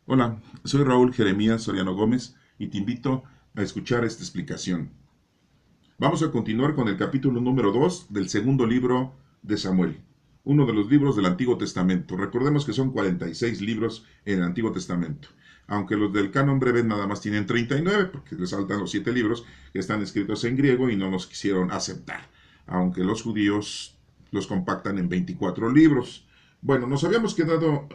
Hola, soy Raúl Jeremías Soriano Gómez y te invito a escuchar esta explicación. Vamos a continuar con el capítulo número 2 del segundo libro de Samuel, uno de los libros del Antiguo Testamento. Recordemos que son 46 libros en el Antiguo Testamento, aunque los del Canon Breve nada más tienen 39, porque les saltan los 7 libros que están escritos en griego y no los quisieron aceptar, aunque los judíos los compactan en 24 libros. Bueno, nos habíamos quedado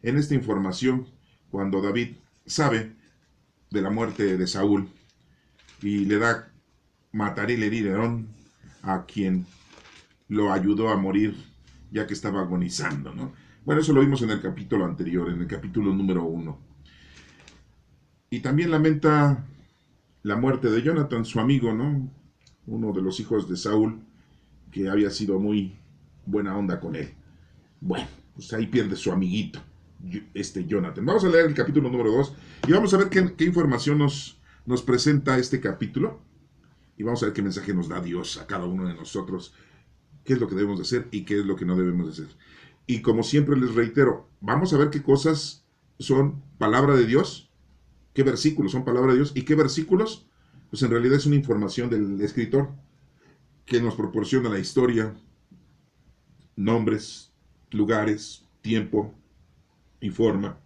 en esta información cuando David sabe de la muerte de Saúl y le da mataré y heriré a quien lo ayudó a morir ya que estaba agonizando, ¿no? Bueno, eso lo vimos en el capítulo anterior, en el capítulo número 1. Y también lamenta la muerte de Jonathan, su amigo, ¿no? Uno de los hijos de Saúl, que había sido muy buena onda con él. Bueno, pues ahí pierde su amiguito, Jonathan. Vamos a leer el capítulo número 2 y vamos a ver qué información nos presenta este capítulo. Y vamos a ver qué mensaje nos da Dios a cada uno de nosotros, qué es lo que debemos de hacer y qué es lo que no debemos de hacer. Y como siempre les reitero, vamos a ver qué cosas son palabra de Dios, qué versículos son palabra de Dios y qué versículos, pues en realidad es una información del escritor que nos proporciona la historia, nombres, lugares, tiempo, informa.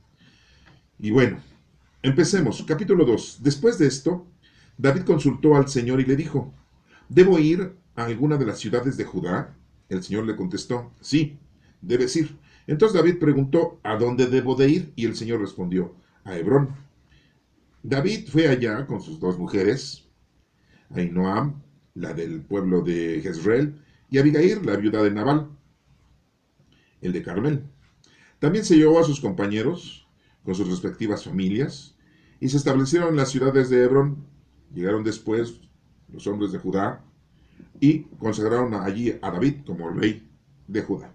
Y bueno, empecemos. Capítulo 2. Después de esto, David consultó al Señor y le dijo, ¿debo ir a alguna de las ciudades de Judá? El Señor le contestó, sí, debes ir. Entonces David preguntó, ¿a dónde debo de ir? Y el Señor respondió, a Hebrón. David fue allá con sus dos mujeres, Ahinoam, la del pueblo de Jezreel, y Abigail, la viuda de Nabal, el de Carmel. También se llevó a sus compañeros, con sus respectivas familias, y se establecieron en las ciudades de Hebrón. Llegaron después los hombres de Judá y consagraron allí a David como rey de Judá.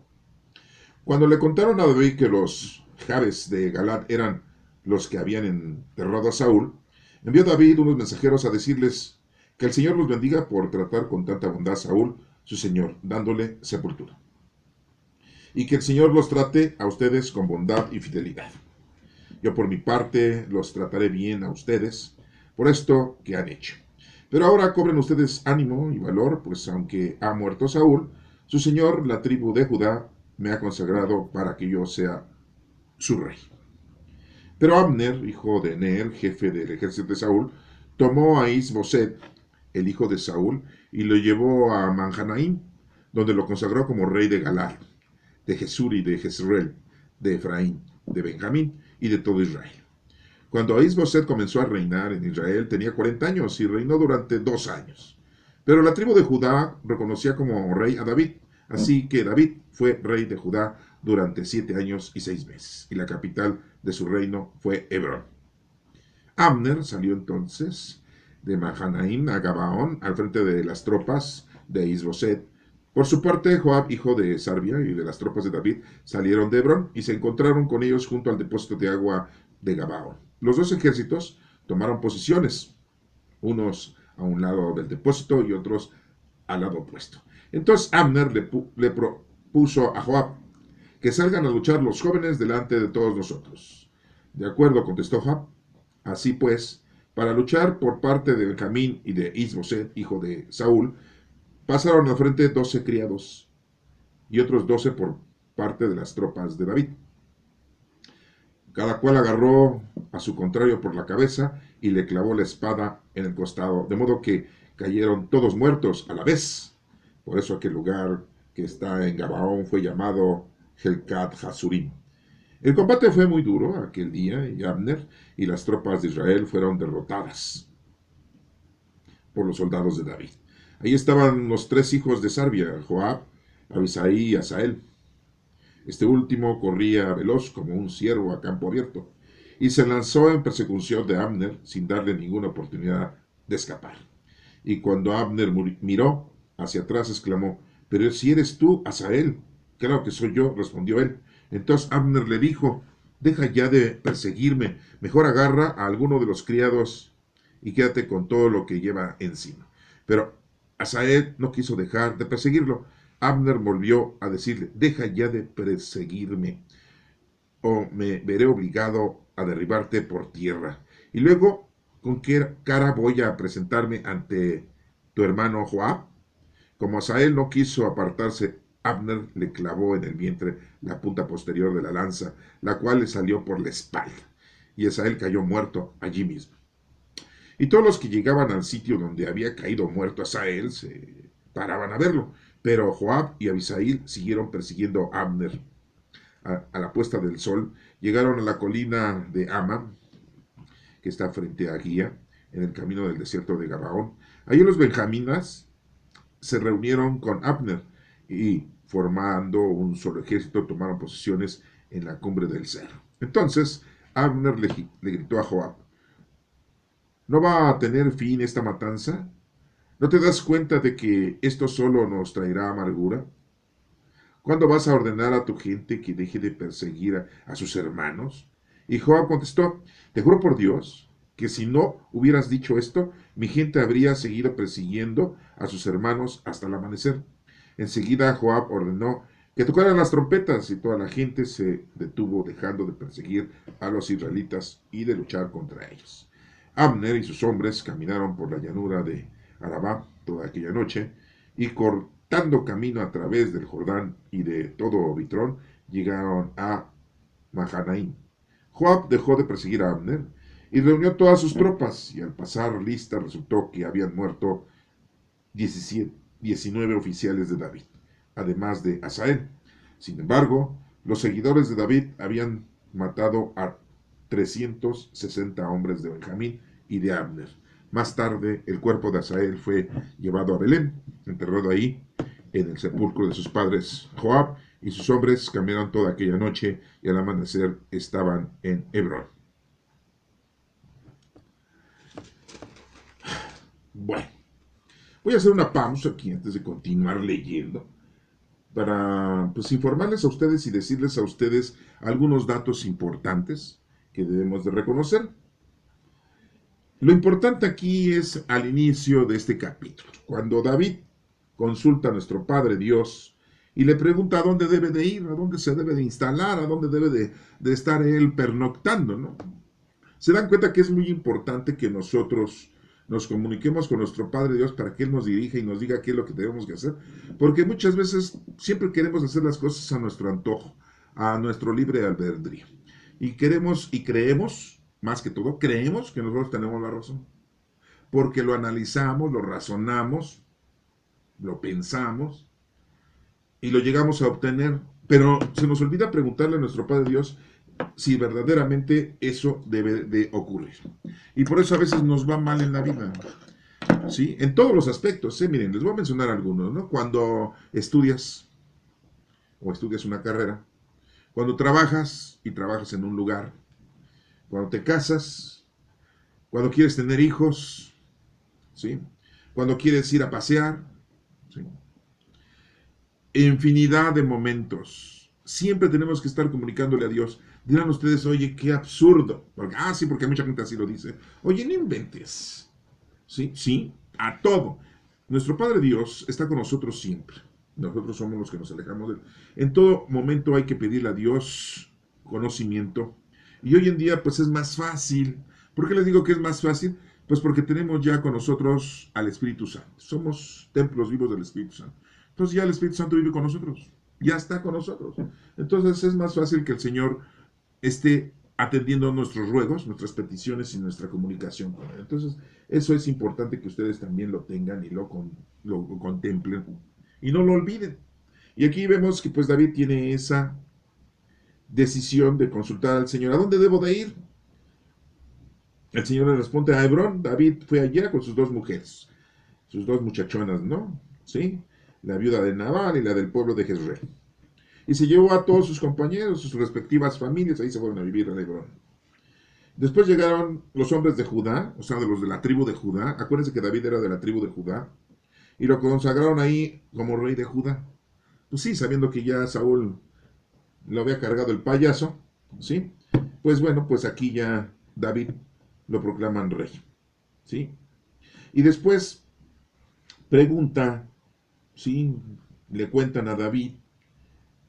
Cuando le contaron a David que los Jabes de Galad eran los que habían enterrado a Saúl, envió David unos mensajeros a decirles que el Señor los bendiga por tratar con tanta bondad a Saúl, su señor, dándole sepultura. Y que el Señor los trate a ustedes con bondad y fidelidad. Yo por mi parte los trataré bien a ustedes por esto que han hecho. Pero ahora cobren ustedes ánimo y valor, pues aunque ha muerto Saúl, su señor, la tribu de Judá, me ha consagrado para que yo sea su rey. Pero Abner, hijo de Ner, jefe del ejército de Saúl, tomó a Isboset, el hijo de Saúl, y lo llevó a Mahanaim, donde lo consagró como rey de Galad, de Jesur y de Jezreel, de Efraín, de Benjamín y de todo Israel. Cuando Isboset comenzó a reinar en Israel, tenía 40 años y reinó durante 2 años. Pero la tribu de Judá reconocía como rey a David, así que David fue rey de Judá durante 7 años y 6 meses, y la capital de su reino fue Hebrón. Abner salió entonces de Mahanaim a Gabaón al frente de las tropas de Isboset. Por su parte, Joab, hijo de Sarbia y de las tropas de David, salieron de Hebrón y se encontraron con ellos junto al depósito de agua de Gabaón. Los dos ejércitos tomaron posiciones, unos a un lado del depósito y otros al lado opuesto. Entonces Abner le propuso a Joab que salgan a luchar los jóvenes delante de todos nosotros. De acuerdo, contestó Joab. Así pues, para luchar por parte de Benjamín y de Isboset, hijo de Saúl, pasaron al frente 12 criados y otros 12 por parte de las tropas de David. Cada cual agarró a su contrario por la cabeza y le clavó la espada en el costado, de modo que cayeron todos muertos a la vez. Por eso aquel lugar que está en Gabaón fue llamado Helkat Hasurim. El combate fue muy duro aquel día y Abner y las tropas de Israel fueron derrotadas por los soldados de David. Ahí estaban los 3 hijos de Sarbia, Joab, Abisai y Asael. Este último corría veloz como un ciervo a campo abierto y se lanzó en persecución de Abner sin darle ninguna oportunidad de escapar. Y cuando Abner miró hacia atrás, exclamó, pero si eres tú, Asael. Claro que soy yo, respondió él. Entonces Abner le dijo, deja ya de perseguirme, mejor agarra a alguno de los criados y quédate con todo lo que lleva encima. Pero Asael no quiso dejar de perseguirlo. Abner volvió a decirle, deja ya de perseguirme, o me veré obligado a derribarte por tierra. Y luego, ¿con qué cara voy a presentarme ante tu hermano Joab? Como Asael no quiso apartarse, Abner le clavó en el vientre la punta posterior de la lanza, la cual le salió por la espalda, y Asael cayó muerto allí mismo. Y todos los que llegaban al sitio donde había caído muerto Asael se paraban a verlo, pero Joab y Abisail siguieron persiguiendo a Abner. A la puesta del sol llegaron a la colina de Ama, que está frente a Guía, en el camino del desierto de Gabaón. Allí los benjaminas se reunieron con Abner y, formando un solo ejército, tomaron posiciones en la cumbre del cerro. Entonces Abner le gritó a Joab: ¿no va a tener fin esta matanza? ¿No te das cuenta de que esto solo nos traerá amargura? ¿Cuándo vas a ordenar a tu gente que deje de perseguir a sus hermanos? Y Joab contestó: te juro por Dios que si no hubieras dicho esto, mi gente habría seguido persiguiendo a sus hermanos hasta el amanecer. Enseguida Joab ordenó que tocaran las trompetas y toda la gente se detuvo, dejando de perseguir a los israelitas y de luchar contra ellos. Abner y sus hombres caminaron por la llanura de Arabá toda aquella noche y cortando camino a través del Jordán y de todo Bitrón, llegaron a Mahanaim. Joab dejó de perseguir a Abner y reunió todas sus tropas, y al pasar lista resultó que habían muerto 19 oficiales de David, además de Asael. Sin embargo, los seguidores de David habían matado a 360 hombres de Benjamín y de Abner. Más tarde, el cuerpo de Asael fue llevado a Belén, enterrado ahí en el sepulcro de sus padres. Joab y sus hombres caminaron toda aquella noche y al amanecer estaban en Hebrón. Bueno, voy a hacer una pausa aquí antes de continuar leyendo para pues informarles a ustedes y decirles a ustedes algunos datos importantes que debemos de reconocer. Lo importante aquí es al inicio de este capítulo, cuando David consulta a nuestro Padre Dios y le pregunta a dónde debe de ir, a dónde se debe de instalar, a dónde debe de estar él pernoctando, ¿no? Se dan cuenta que es muy importante que nosotros nos comuniquemos con nuestro Padre Dios para que Él nos dirija y nos diga qué es lo que tenemos que hacer, porque muchas veces siempre queremos hacer las cosas a nuestro antojo, a nuestro libre albedrío. Y queremos y creemos, más que todo, creemos que nosotros tenemos la razón, porque lo analizamos, lo razonamos, lo pensamos y lo llegamos a obtener, pero se nos olvida preguntarle a nuestro Padre Dios si verdaderamente eso debe de ocurrir. Y por eso a veces nos va mal en la vida, ¿sí? En todos los aspectos, ¿eh? Miren, les voy a mencionar algunos, ¿no? Cuando estudias o estudias una carrera, cuando trabajas y trabajas en un lugar, cuando te casas, cuando quieres tener hijos, ¿sí? Cuando quieres ir a pasear, ¿sí? Infinidad de momentos. Siempre tenemos que estar comunicándole a Dios. Dirán ustedes: oye, qué absurdo. Porque, sí, porque mucha gente así lo dice. Oye, no inventes. Sí, sí, a todo. Nuestro Padre Dios está con nosotros siempre. Nosotros somos los que nos alejamos de Él. En todo momento hay que pedirle a Dios conocimiento. Y hoy en día, pues es más fácil. ¿Por qué les digo que es más fácil? Pues porque tenemos ya con nosotros al Espíritu Santo. Somos templos vivos del Espíritu Santo. Entonces ya el Espíritu Santo vive con nosotros. Ya está con nosotros. Entonces es más fácil que el Señor esté atendiendo nuestros ruegos, nuestras peticiones y nuestra comunicación con Él. Entonces, eso es importante que ustedes también lo tengan y lo contemplen y no lo olviden. Y aquí vemos que pues David tiene esa decisión de consultar al Señor. ¿A dónde debo de ir? El Señor le responde a Hebrón. David fue allá con sus dos mujeres, sus dos muchachonas, ¿no? ¿Sí? La viuda de Nabal y la del pueblo de Jezreel. Y se llevó a todos sus compañeros, sus respectivas familias, ahí se fueron a vivir a Hebrón. Después llegaron los hombres de Judá, o sea, de los de la tribu de Judá. Acuérdense que David era de la tribu de Judá. Y lo consagraron ahí como rey de Judá. Pues sí, sabiendo que ya Saúl lo había cargado el payaso, ¿sí? Pues bueno, pues aquí ya David lo proclaman rey, ¿sí? Y después pregunta, ¿sí? Le cuentan a David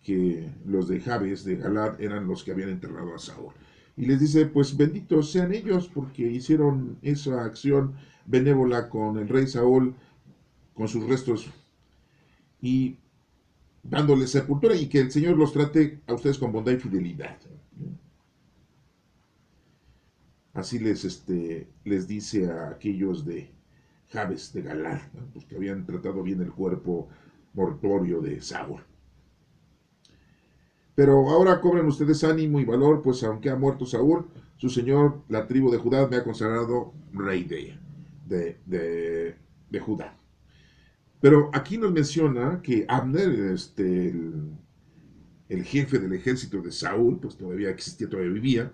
que los de Jabes, de Galad, eran los que habían enterrado a Saúl. Y les dice, pues benditos sean ellos porque hicieron esa acción benévola con el rey Saúl, con sus restos, y dándoles sepultura, y que el Señor los trate a ustedes con bondad y fidelidad. Así les dice a aquellos de Jabes de Galar, ¿no? Pues que habían tratado bien el cuerpo mortuorio de Saúl. Pero ahora cobran ustedes ánimo y valor, pues aunque ha muerto Saúl, su señor, la tribu de Judá, me ha consagrado rey de Judá. Pero aquí nos menciona que Abner, el jefe del ejército de Saúl, pues todavía existía, todavía vivía,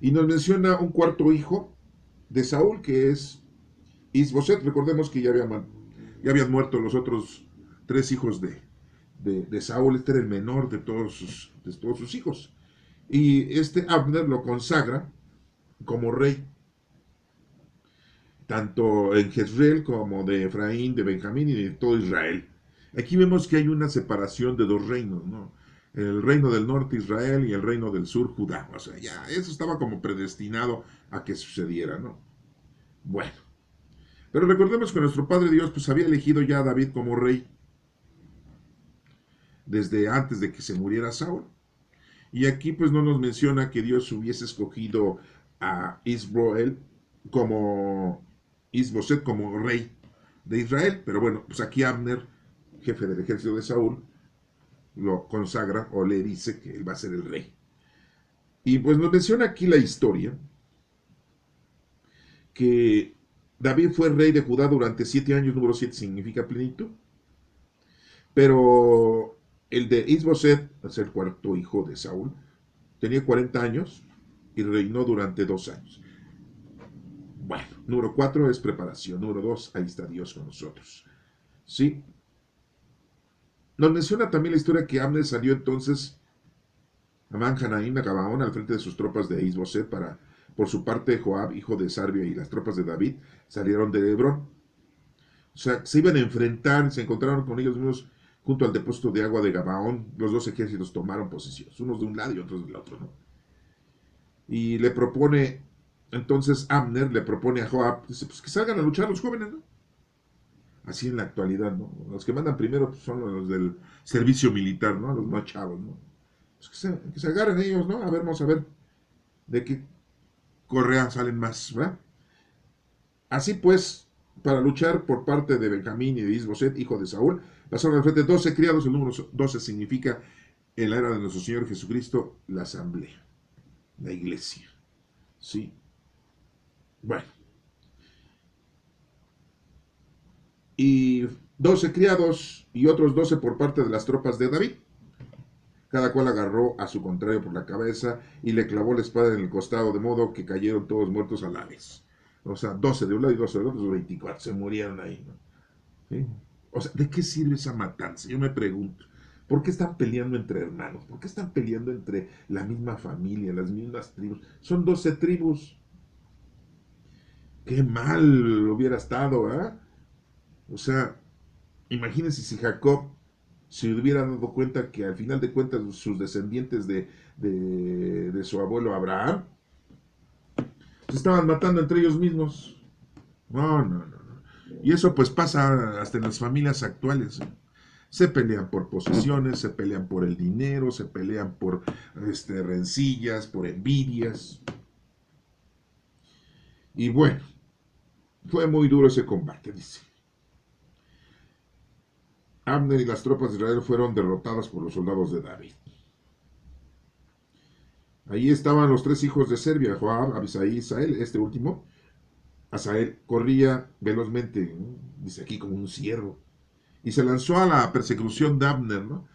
y nos menciona un cuarto hijo de Saúl, que es Isboset. Recordemos que ya habían muerto los otros tres hijos de Saúl. Este era el menor de todos sus hijos. Y este Abner lo consagra como rey, tanto en Jezreel como de Efraín, de Benjamín y de todo Israel. Aquí vemos que hay una separación de dos reinos, ¿no? El reino del norte Israel y el reino del sur Judá. O sea, ya eso estaba como predestinado a que sucediera, ¿no? Bueno, pero recordemos que nuestro Padre Dios pues había elegido ya a David como rey desde antes de que se muriera Saúl. Y aquí pues no nos menciona que Dios hubiese escogido a Isboel como Isboset como rey de Israel. Pero bueno, pues aquí Abner, jefe del ejército de Saúl, lo consagra o le dice que él va a ser el rey. Y pues nos menciona aquí la historia que David fue rey de Judá durante 7 años. Número 7 significa plenitud. Pero el de Isboset, es el cuarto hijo de Saúl, tenía 40 años y reinó durante 2 años. Bueno, número 4 es preparación. Número 2, ahí está Dios con nosotros. ¿Sí? Nos menciona también la historia que Abner salió entonces a Mahanaim, a Gabaón, al frente de sus tropas de Isboset. Por su parte, Joab, hijo de Sarbia, y las tropas de David salieron de Hebrón. O sea, se iban a enfrentar, se encontraron con ellos mismos junto al depósito de agua de Gabaón. Los dos ejércitos tomaron posiciones, unos de un lado y otros del otro, ¿no? Y le propone, entonces Abner le propone a Joab, dice, pues que salgan a luchar los jóvenes, ¿no? Así en la actualidad, ¿no? Los que mandan primero pues, son los del servicio militar, ¿no? Los más chavos, ¿no? Pues que se agarren ellos, ¿no? A ver, vamos a ver de qué correa salen más, ¿verdad? Así pues, para luchar por parte de Benjamín y de Isboset, hijo de Saúl, pasaron al frente 12 criados. El número 12 significa, en la era de nuestro Señor Jesucristo, la asamblea, la iglesia. ¿Sí? Bueno. Y 12 criados y otros 12 por parte de las tropas de David. Cada cual agarró a su contrario por la cabeza y le clavó la espada en el costado, de modo que cayeron todos muertos a la vez. O sea, 12 de un lado y 12 del otro, 24 se murieron ahí, ¿no? ¿Sí? O sea, ¿de qué sirve esa matanza? Yo me pregunto. ¿Por qué están peleando entre hermanos? ¿Por qué están peleando entre la misma familia, las mismas tribus? Son 12 tribus. Qué mal hubiera estado, ¿eh? O sea, imagínense si Jacob se hubiera dado cuenta que al final de cuentas sus descendientes de su abuelo Abraham se estaban matando entre ellos mismos. No, no, no, no. Y eso pues pasa hasta en las familias actuales. Se pelean por posiciones, se pelean por el dinero, se pelean por rencillas, por envidias. Y bueno, fue muy duro ese combate, dice. Abner y las tropas de Israel fueron derrotadas por los soldados de David. Ahí estaban los tres hijos de Serbia, Joab, Abisai y Asael. Este último, Asael, corría velozmente, ¿no? Dice aquí, como un ciervo, y se lanzó a la persecución de Abner, ¿no?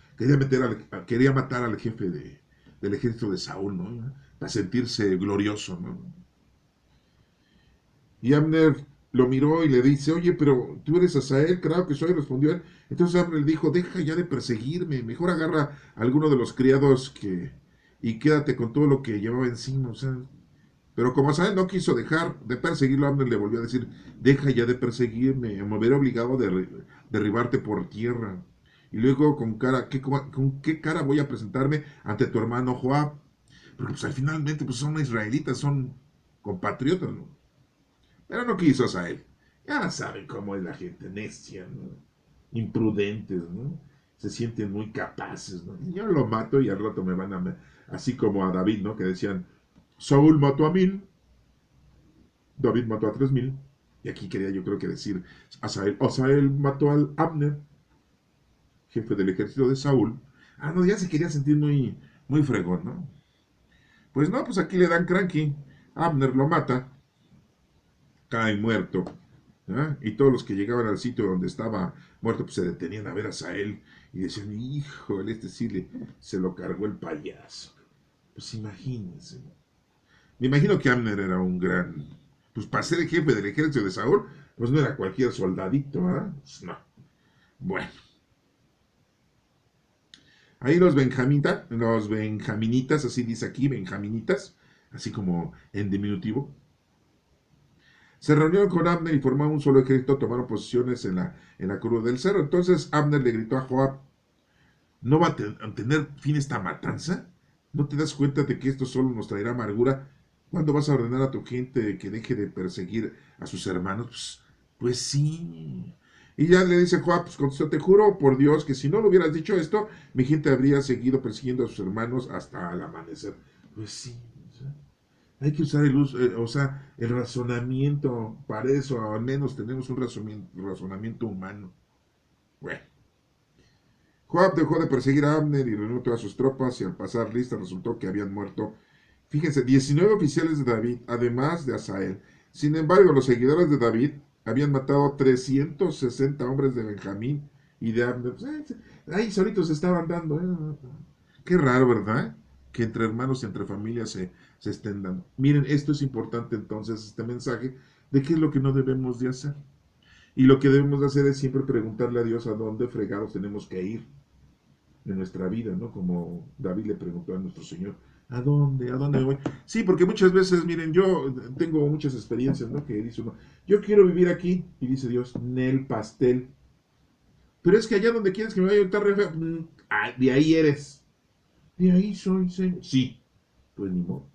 Quería matar al jefe del ejército de Saúl, ¿no? Para sentirse glorioso, ¿no? Y Abner lo miró y le dice, oye, pero tú eres Asael, claro que soy, respondió él. Entonces Abner le dijo, deja ya de perseguirme, mejor agarra a alguno de los criados y quédate con todo lo que llevaba encima. O sea, pero como Asael no quiso dejar de perseguirlo, Abner le volvió a decir, deja ya de perseguirme, me hubiera obligado a derribarte por tierra. Y luego, ¿con qué cara voy a presentarme ante tu hermano Joab? porque pues al finalmente pues son israelitas, son compatriotas, ¿no? Pero no quiso Asael. Ya saben cómo es la gente necia, ¿no? Imprudentes, ¿no? Se sienten muy capaces, ¿no? Yo lo mato y al rato me van a... Así como a David, ¿no? Que decían, Saúl mató a 1000, David mató a 3000. Y aquí quería yo creo que decir, Asael mató al Abner, jefe del ejército de Saúl. Ah, no, ya se quería sentir muy, muy fregón, ¿no? Pues no, pues aquí le dan cranky. Abner lo mata, cae muerto. ¿Ah? Y todos los que llegaban al sitio donde estaba muerto, pues se detenían a ver a Sael y decían, híjole, este sí se lo cargó el payaso. Pues imagínense. Me imagino que Abner era un gran... Pues para ser el jefe del ejército de Saúl, pues no era cualquier soldadito, ¿ah? Pues no. Bueno. Ahí los benjaminitas, así dice aquí, benjaminitas, así como en diminutivo, se reunieron con Abner y formaron un solo ejército, tomaron posiciones en la curva del cerro. Entonces Abner le gritó a Joab, ¿no va a tener fin esta matanza? ¿No te das cuenta de que esto solo nos traerá amargura? ¿Cuándo vas a ordenar a tu gente que deje de perseguir a sus hermanos? Pues sí. Y ya le dice Joab, pues contestó, te juro por Dios que si no lo hubieras dicho esto, mi gente habría seguido persiguiendo a sus hermanos hasta el amanecer. Pues sí. Hay que usar el razonamiento para eso, al menos tenemos un razonamiento humano. Bueno, Joab dejó de perseguir a Abner y reunió todas sus tropas y al pasar lista resultó que habían muerto, fíjense, 19 oficiales de David, además de Asael. Sin embargo, los seguidores de David habían matado 360 hombres de Benjamín y de Abner. Pues, ahí solitos se estaban dando. Qué raro, ¿verdad? Que entre hermanos y entre familias se estén dando. Miren, esto es importante entonces, este mensaje de qué es lo que no debemos de hacer. Y lo que debemos de hacer es siempre preguntarle a Dios a dónde fregados tenemos que ir en nuestra vida, ¿no? Como David le preguntó a nuestro Señor, ¿a dónde? ¿A dónde voy? Sí, porque muchas veces, miren, yo tengo muchas experiencias, ¿no? Que dice uno, yo quiero vivir aquí, y dice Dios, Nel pastel. Pero es que allá donde quieres que me vaya a estar re feo. De ahí eres. De ahí soy, Señor. Sí, pues ni modo.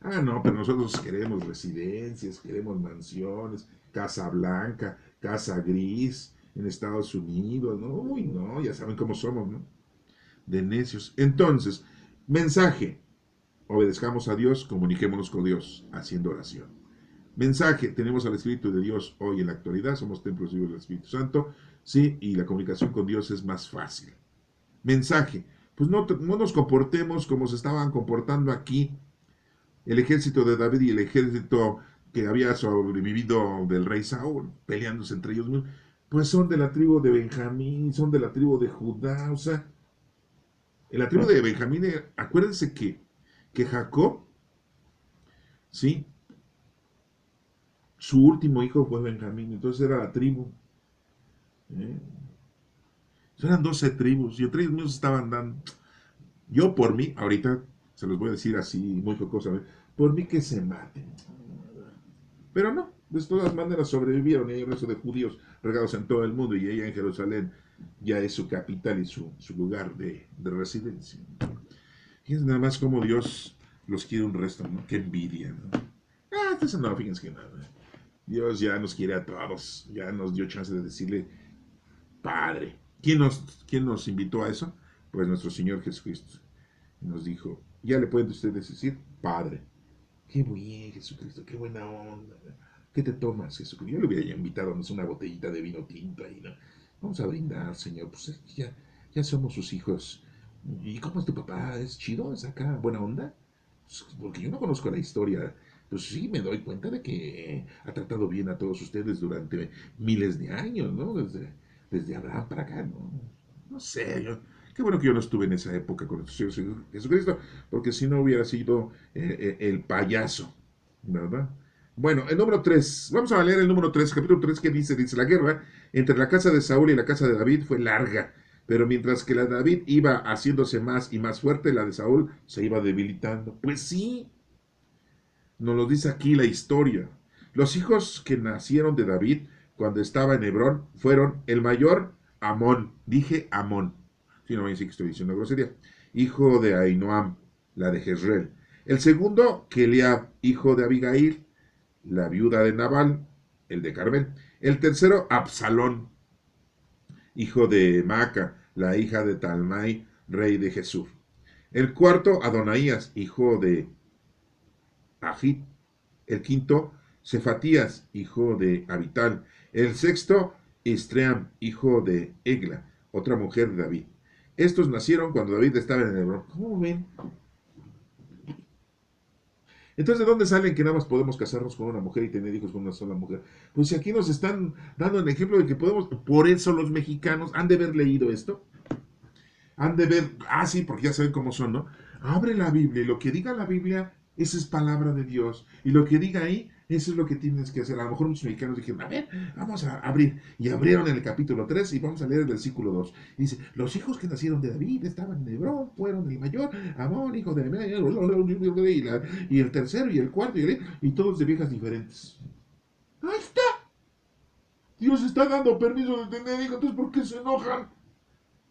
Ah, no, pero nosotros queremos residencias, queremos mansiones, casa blanca, casa gris en Estados Unidos, ¿no? Uy, no, ya saben cómo somos, ¿no? De necios. Entonces, mensaje, obedezcamos a Dios, comuniquémonos con Dios, haciendo oración. Mensaje, tenemos al Espíritu de Dios hoy en la actualidad, somos templos vivos del Espíritu Santo, sí, y la comunicación con Dios es más fácil. Mensaje, pues no nos comportemos como se estaban comportando aquí el ejército de David y el ejército que había sobrevivido del rey Saúl, peleándose entre ellos mismos, pues son de la tribu de Benjamín, son de la tribu de Judá, o sea, en la tribu de Benjamín, acuérdense que Jacob, ¿sí? Su último hijo fue Benjamín, entonces era la tribu. ¿Eh? Eran 12 tribus y entre ellos mismos estaban dando. Yo por mí, ahorita se los voy a decir así, muy jocosamente, por mí que se maten. Pero no, de todas maneras sobrevivieron y hay un resto de judíos regados en todo el mundo y ella en Jerusalén ya es su capital y su lugar de residencia. Fíjense nada más como Dios los quiere un resto, ¿no? Qué envidia, ¿no? Entonces no, fíjense que nada. Dios ya nos quiere a todos, ya nos dio chance de decirle, Padre. ¿Quién nos invitó a eso? Pues nuestro Señor Jesucristo. Nos dijo, ya le pueden ustedes decir, Padre. Qué bien, Jesucristo, qué buena onda. ¿Qué te tomas, Jesucristo? Yo le hubiera invitado a una botellita de vino tinto ahí, ¿no? Vamos a brindar, Señor. Pues ya somos sus hijos. ¿Y cómo es tu papá? ¿Es chido? ¿Es acá buena onda? Pues, porque yo no conozco la historia. Pues sí, me doy cuenta de que ha tratado bien a todos ustedes durante miles de años, ¿no? Desde Abraham para acá, ¿no? No sé, qué bueno que yo no estuve en esa época con el Señor Jesucristo, porque si no hubiera sido el payaso, ¿verdad? Bueno, el número 3, vamos a leer el número 3, capítulo 3, que dice, la guerra entre la casa de Saúl y la casa de David fue larga, pero mientras que la de David iba haciéndose más y más fuerte, la de Saúl se iba debilitando. Pues sí, nos lo dice aquí la historia. Los hijos que nacieron de David cuando estaba en Hebrón fueron el mayor Amón, dije Amón, si no me dice que estoy diciendo grosería, hijo de Ahinoam, la de Jezreel. El segundo, Keliab, hijo de Abigail, la viuda de Nabal, el de Carmel. El tercero, Absalón, hijo de Maaca, la hija de Talmai, rey de Jesús. El cuarto, Adonaías, hijo de Agit. El quinto, Cefatías, hijo de Abital. El sexto, Istream, hijo de Egla, otra mujer de David. Estos nacieron cuando David estaba en Hebrón. ¿Cómo ven? Entonces, ¿de dónde salen que nada más podemos casarnos con una mujer y tener hijos con una sola mujer? Pues si aquí nos están dando el ejemplo de que podemos, por eso los mexicanos han de haber leído esto, han de ver, sí, porque ya saben cómo son, ¿no? Abre la Biblia y lo que diga la Biblia, esa es palabra de Dios. Y lo que diga ahí, eso es lo que tienes que hacer. A lo mejor muchos mexicanos dijeron, a ver, vamos a abrir. Y abrieron en el capítulo 3 y vamos a leer el versículo 2. Y dice, los hijos que nacieron de David estaban en Hebrón, fueron el mayor, Amón, hijo de y el tercero y el cuarto, y todos de viejas diferentes. Ahí está. Dios está dando permiso de tener hijos, entonces ¿por qué se enojan?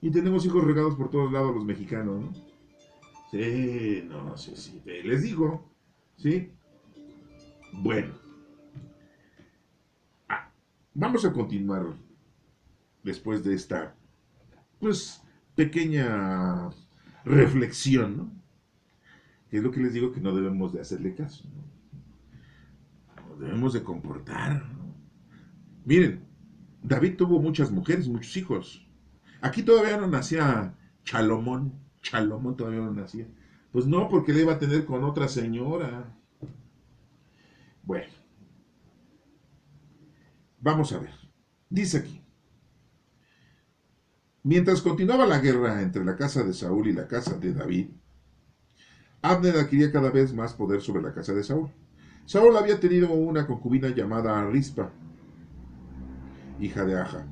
Y tenemos hijos regados por todos lados los mexicanos, ¿no? Sí, no, sí, sí, les digo, ¿sí? Bueno, ah, vamos a continuar después de esta, pues, pequeña reflexión, ¿no? Que es lo que les digo que no debemos de hacerle caso, ¿no? Nos debemos de comportar, ¿no? Miren, David tuvo muchas mujeres, muchos hijos. Aquí todavía no nacía Chalomón, Chalomón todavía no nacía. Pues no, porque le iba a tener con otra señora. Bueno, vamos a ver. Dice aquí, mientras continuaba la guerra entre la casa de Saúl y la casa de David, Abner adquiría cada vez más poder sobre la casa de Saúl. Saúl había tenido una concubina llamada Rispa, hija de Aja,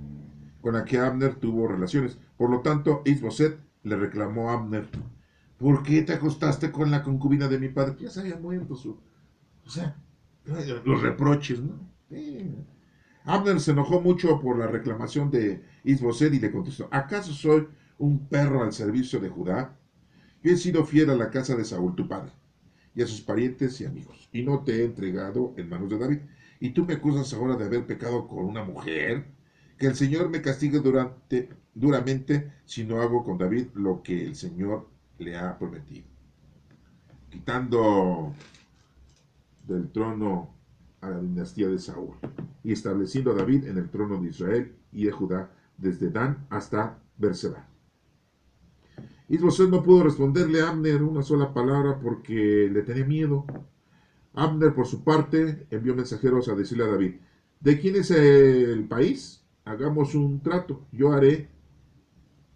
con la que Abner tuvo relaciones. Por lo tanto, Isboset le reclamó a Abner, ¿por qué te acostaste con la concubina de mi padre? Ya se había muerto su... O sea, los reproches, ¿no? Abner se enojó mucho por la reclamación de Isboset y le contestó, ¿acaso soy un perro al servicio de Judá? Yo he sido fiel a la casa de Saúl, tu padre, y a sus parientes y amigos, y no te he entregado en manos de David. Y tú me acusas ahora de haber pecado con una mujer. Que el Señor me castigue duramente si no hago con David lo que el Señor le ha prometido. Quitando del trono a la dinastía de Saúl y estableciendo a David en el trono de Israel y de Judá desde Dan hasta Berseba. Isboset no pudo responderle a Abner una sola palabra porque le tenía miedo. Abner, por su parte, envió mensajeros a decirle a David, ¿de quién es el país? Hagamos un trato. Yo haré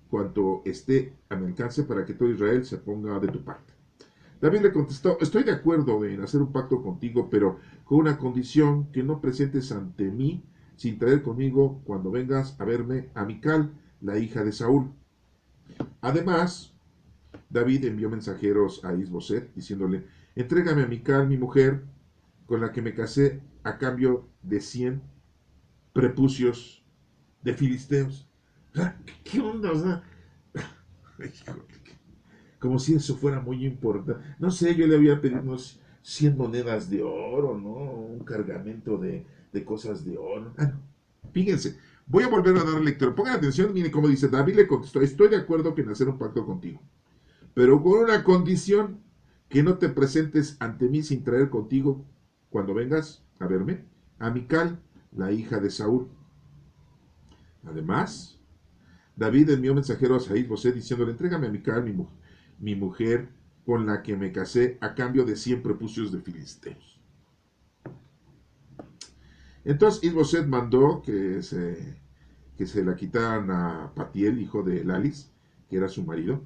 cuanto esté a mi alcance para que todo Israel se ponga de tu parte. David le contestó, estoy de acuerdo en hacer un pacto contigo, pero con una condición, que no presentes ante mí sin traer conmigo cuando vengas a verme a Mical, la hija de Saúl. Además, David envió mensajeros a Isboset diciéndole, entrégame a Mical, mi mujer, con la que me casé a cambio de 100 prepucios de filisteos. ¿Qué onda? O sea, como si eso fuera muy importante. No sé, yo le había pedido unos 100 monedas de oro, ¿no? Un cargamento de cosas de oro. No. Fíjense, voy a volver a dar lectura. Pongan atención, miren cómo dice, David le contestó, estoy de acuerdo en hacer un pacto contigo, pero con una condición, que no te presentes ante mí sin traer contigo, cuando vengas a verme, a Mical, la hija de Saúl. Además, David envió mensajeros a Isboset diciéndole, entrégame a Mical, mi mujer, con la que me casé, a cambio de 100 prepucios de filisteos. Entonces Isboset mandó que se la quitaran a Patiel, hijo de Lalis, que era su marido.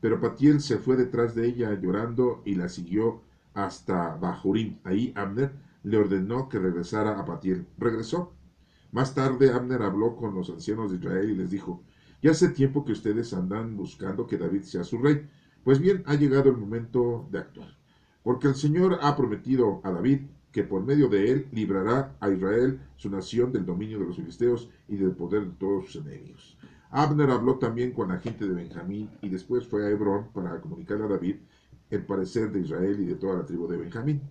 Pero Patiel se fue detrás de ella llorando y la siguió hasta Bahurim. Ahí Abner le ordenó que regresara a Patiel. Regresó. Más tarde Abner habló con los ancianos de Israel y les dijo, ya hace tiempo que ustedes andan buscando que David sea su rey. Pues bien, ha llegado el momento de actuar. Porque el Señor ha prometido a David que por medio de él librará a Israel, su nación, del dominio de los filisteos y del poder de todos sus enemigos. Abner habló también con la gente de Benjamín y después fue a Hebrón para comunicarle a David el parecer de Israel y de toda la tribu de Benjamín.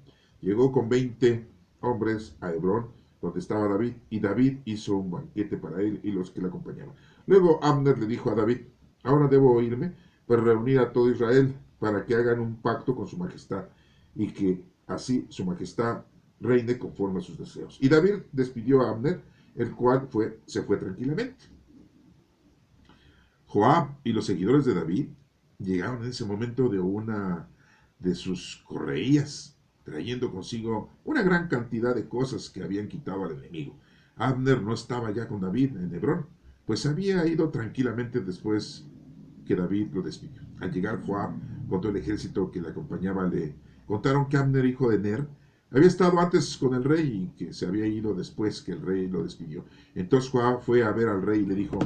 Llegó con 20 hombres a Hebrón, donde estaba David, y David hizo un banquete para él y los que le acompañaban. Luego Abner le dijo a David: ahora debo irme para reunir a todo Israel, para que hagan un pacto con su majestad, y que así su majestad reine conforme a sus deseos. Y David despidió a Abner, el cual se fue tranquilamente. Joab y los seguidores de David llegaron en ese momento de una de sus correrías, trayendo consigo una gran cantidad de cosas que habían quitado al enemigo. Abner no estaba ya con David en Hebrón, pues había ido tranquilamente después que David lo despidió. Al llegar Joab con todo el ejército que le acompañaba, le contaron que Abner, hijo de Ner, había estado antes con el rey y que se había ido después que el rey lo despidió. Entonces Joab fue a ver al rey y le dijo: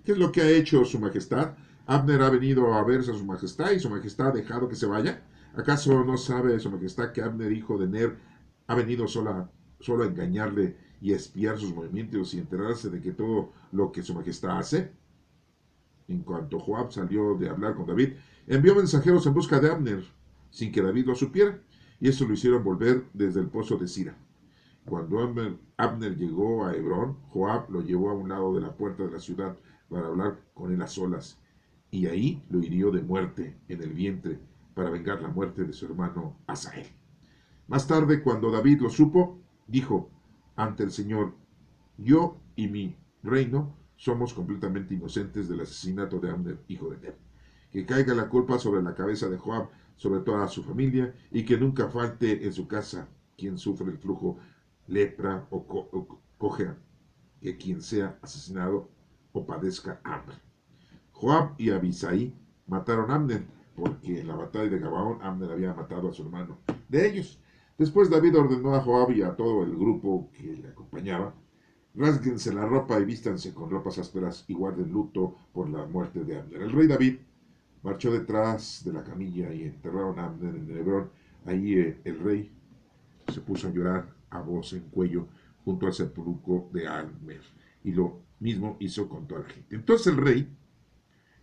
¿qué es lo que ha hecho su majestad? Abner ha venido a verse a su majestad y su majestad ha dejado que se vaya. ¿Acaso no sabe su majestad que Abner, hijo de Ner, ha venido solo a engañarle y a espiar sus movimientos y enterarse de que todo lo que su majestad hace? En cuanto Joab salió de hablar con David, envió mensajeros en busca de Abner, sin que David lo supiera, y eso lo hicieron volver desde el pozo de Sira. Cuando Abner llegó a Hebrón, Joab lo llevó a un lado de la puerta de la ciudad para hablar con él a solas, y ahí lo hirió de muerte en el vientre para vengar la muerte de su hermano Asael. Más tarde, cuando David lo supo, dijo ante el Señor: yo y mi reino somos completamente inocentes del asesinato de Abner, hijo de Ner. Que caiga la culpa sobre la cabeza de Joab, sobre toda su familia, y que nunca falte en su casa quien sufre el flujo, lepra o cojea, que quien sea asesinado o padezca hambre. Joab y Abisai mataron a Abner, porque en la batalla de Gabaón Abner había matado a su hermano de ellos. Después David ordenó a Joab y a todo el grupo que le acompañaba: rásguense la ropa y vístanse con ropas ásperas y guarden luto por la muerte de Abner. El rey David marchó detrás de la camilla y enterraron a Abner en Hebrón. Ahí el rey se puso a llorar a voz en cuello junto al sepulcro de Abner, y lo mismo hizo con toda la gente. Entonces el rey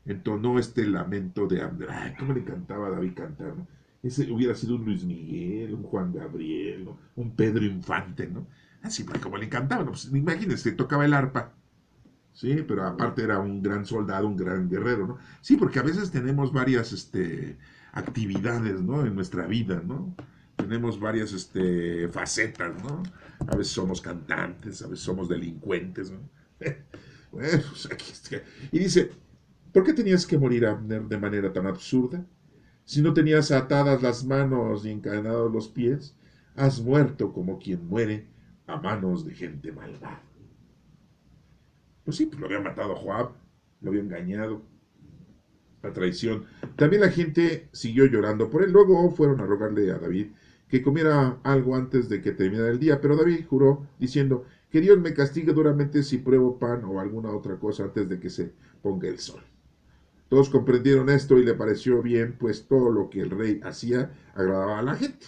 entonó este lamento de Abner. Ay, cómo le encantaba a David cantar, ¿no? Ese hubiera sido un Luis Miguel, un Juan Gabriel, ¿no? Un Pedro Infante, ¿no? Así, pues como le encantaba, ¿no? Pues, imagínense, tocaba el arpa, ¿sí? Pero aparte era un gran soldado, un gran guerrero, ¿no? Sí, porque a veces tenemos varias actividades, ¿no? En nuestra vida, ¿no? Tenemos varias facetas, ¿no? A veces somos cantantes, a veces somos delincuentes, ¿no? Bueno, pues aquí está. Y dice: ¿por qué tenías que morir, Abner, de manera tan absurda? Si no tenías atadas las manos y encadenados los pies, has muerto como quien muere a manos de gente malvada. Pues sí, pues lo había matado a Joab, lo había engañado, la traición. También la gente siguió llorando por él. Luego fueron a rogarle a David que comiera algo antes de que terminara el día, pero David juró diciendo: que Dios me castigue duramente si pruebo pan o alguna otra cosa antes de que se ponga el sol. Todos comprendieron esto y le pareció bien, pues todo lo que el rey hacía agradaba a la gente.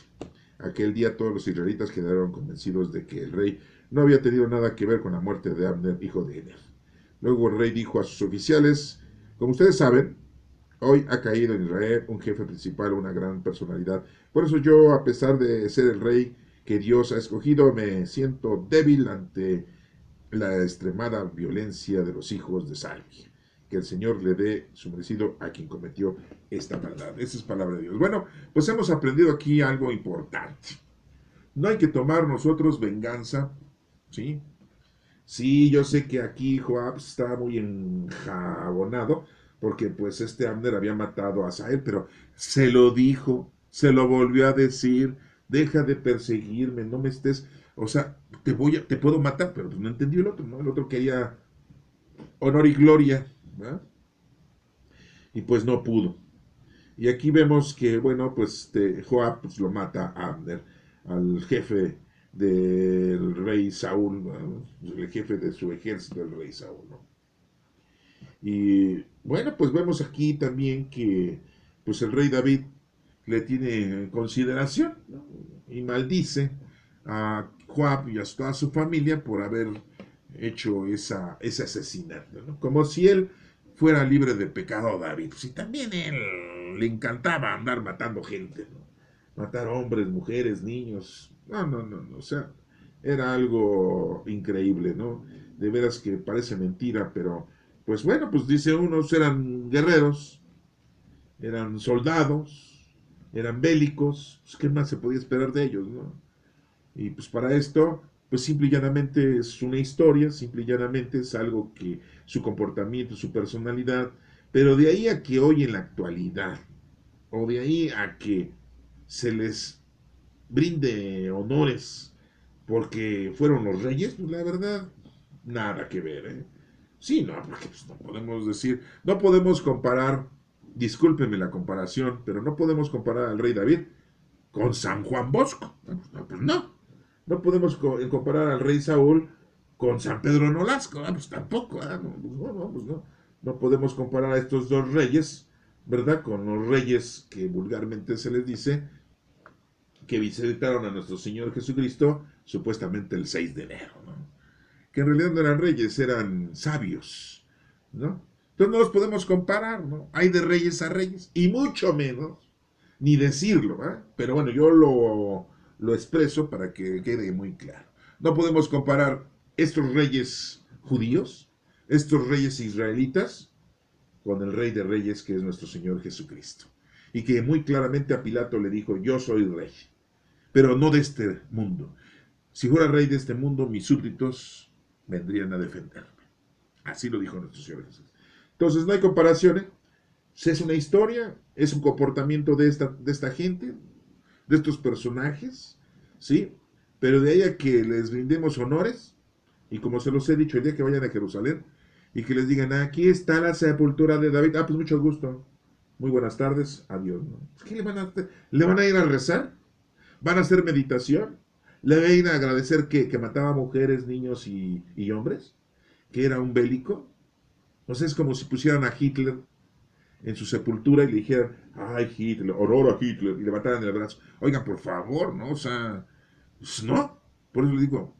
Aquel día todos los israelitas quedaron convencidos de que el rey no había tenido nada que ver con la muerte de Abner, hijo de Ner. Luego el rey dijo a sus oficiales: como ustedes saben, hoy ha caído en Israel un jefe principal, una gran personalidad. Por eso yo, a pesar de ser el rey que Dios ha escogido, me siento débil ante la extremada violencia de los hijos de Salmi. Que el Señor le dé su merecido a quien cometió esta maldad. Esa es palabra de Dios. Bueno, pues hemos aprendido aquí algo importante. No hay que tomar nosotros venganza, ¿sí? Sí, yo sé que aquí Joab está muy enjabonado, porque pues Abner había matado a Asael, pero se lo dijo, se lo volvió a decir: deja de perseguirme, no me estés, o sea, te puedo matar, pero pues no entendió el otro, ¿no? El otro quería honor y gloria, ¿verdad? Y pues no pudo. Y aquí vemos que, bueno, pues Joab pues, lo mata a Abner, al jefe del rey Saúl, ¿no? El jefe de su ejército, el rey Saúl, ¿no? Y bueno, pues vemos aquí también que pues el rey David le tiene consideración, ¿no? Y maldice a Joab y a toda su familia por haber hecho ese asesinato, ¿no? Como si él fuera libre de pecado, David. Si también él le encantaba andar matando gente, ¿no? Matar hombres, mujeres, niños. No, no, no, no, o sea, era algo increíble, ¿no? De veras que parece mentira, pero pues bueno, pues dice unos eran guerreros, eran soldados, eran bélicos, pues qué más se podía esperar de ellos, ¿no? Y pues para esto, pues simple y llanamente es una historia, simple y llanamente es algo que su comportamiento, su personalidad, pero de ahí a que hoy en la actualidad, o de ahí a que se les brinde honores porque fueron los reyes, pues la verdad, nada que ver, ¿eh? Sí, no, porque pues, no podemos decir, no podemos comparar, discúlpenme la comparación, pero no podemos comparar al rey David con San Juan Bosco. No, pues no. No podemos comparar al rey Saúl con San Pedro Nolasco. Pues tampoco. No, pues no, no, pues no. No podemos comparar a estos dos reyes, ¿verdad? Con los reyes que vulgarmente se les dice que visitaron a nuestro Señor Jesucristo supuestamente el 6 de enero, ¿no? Que en realidad no eran reyes, eran sabios, ¿no? Entonces no los podemos comparar, ¿no? Hay de reyes a reyes, y mucho menos, ni decirlo, ¿eh? Pero bueno, yo lo expreso para que quede muy claro. No podemos comparar estos reyes judíos, estos reyes israelitas, con el rey de reyes que es nuestro Señor Jesucristo. Y que muy claramente a Pilato le dijo, yo soy rey, pero no de este mundo. Si fuera rey de este mundo, mis súbditos vendrían a defenderme. Así lo dijo nuestro Señor Jesús. Entonces no hay comparaciones. Es una historia, es un comportamiento de esta gente, de estos personajes, ¿sí? Pero de ahí a que les brindemos honores, y como se los he dicho, el día que vayan a Jerusalén, y que les digan, aquí está la sepultura de David, pues mucho gusto, muy buenas tardes, adiós, ¿no? ¿Qué le van a hacer? ¿Le van a ir a rezar? ¿Van a hacer meditación? ¿Le van a ir a agradecer que mataba mujeres, niños y hombres? ¿Que era un bélico? O sea, es como si pusieran a Hitler en su sepultura y le dijeran, ay, Hitler, horror a Hitler, y levantaran el brazo. Oigan, por favor, ¿no? O sea, pues no. Por eso le digo,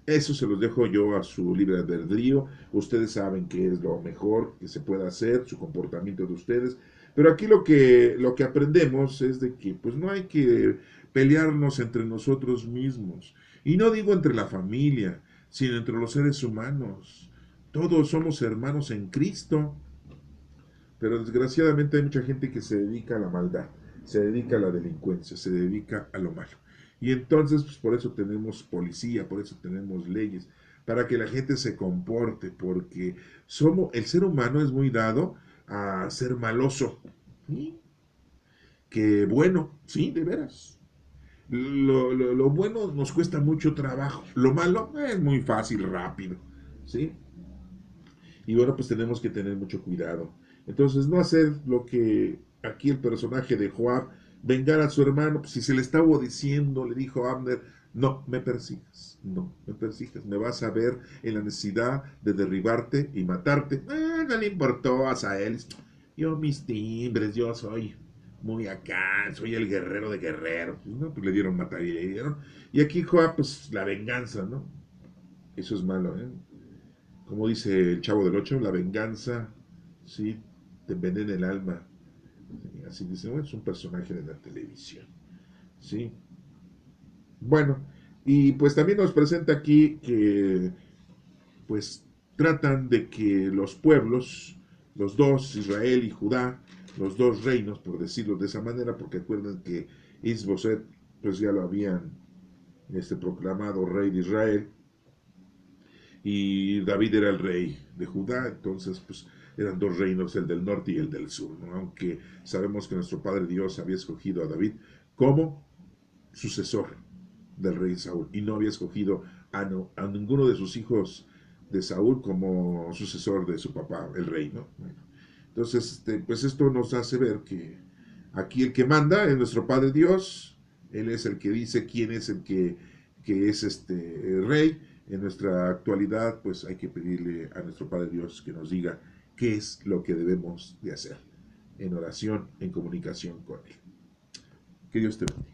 eso se los dejo yo a su libre albedrío. Ustedes saben qué es lo mejor que se puede hacer, su comportamiento de ustedes. Pero aquí lo que aprendemos es de que pues no hay que pelearnos entre nosotros mismos. Y no digo entre la familia, sino entre los seres humanos. Todos somos hermanos en Cristo. Pero desgraciadamente hay mucha gente que se dedica a la maldad, se dedica a la delincuencia, se dedica a lo malo. Y entonces, pues por eso tenemos policía, por eso tenemos leyes, para que la gente se comporte, porque el ser humano es muy dado a ser maloso. ¿Sí? Que bueno, sí, de veras. Lo bueno nos cuesta mucho trabajo, lo malo es muy fácil, rápido. ¿Sí? Y bueno, pues tenemos que tener mucho cuidado. Entonces, no hacer lo que aquí el personaje de Joab, vengar a su hermano, pues si se le estaba diciendo, le dijo a Abner, no me persigas, no me persigas, me vas a ver en la necesidad de derribarte y matarte. No le importó a Asael, yo mis timbres, yo soy muy acá, soy el guerrero de guerreros. No, pues le dieron matar y le dieron. Y aquí Joab, pues la venganza, ¿no? Eso es malo, ¿eh? Como dice el Chavo del Ocho, la venganza, sí, te envenena el alma. Así dice, bueno, es un personaje de la televisión, sí. Bueno, y pues también nos presenta aquí que, pues, tratan de que los pueblos, los dos, Israel y Judá, los dos reinos, por decirlo de esa manera, porque acuerdan que Isboset, pues ya lo habían proclamado rey de Israel, y David era el rey de Judá, entonces pues eran dos reinos, el del norte y el del sur, ¿no? Aunque sabemos que nuestro Padre Dios había escogido a David como sucesor del rey Saúl y no había escogido a ninguno de sus hijos de Saúl como sucesor de su papá, el rey, ¿no? Bueno, entonces, pues esto nos hace ver que aquí el que manda es nuestro Padre Dios, Él es el que dice quién es el que es el rey. En nuestra actualidad, pues hay que pedirle a nuestro Padre Dios que nos diga qué es lo que debemos de hacer en oración, en comunicación con Él. Que Dios te bendiga.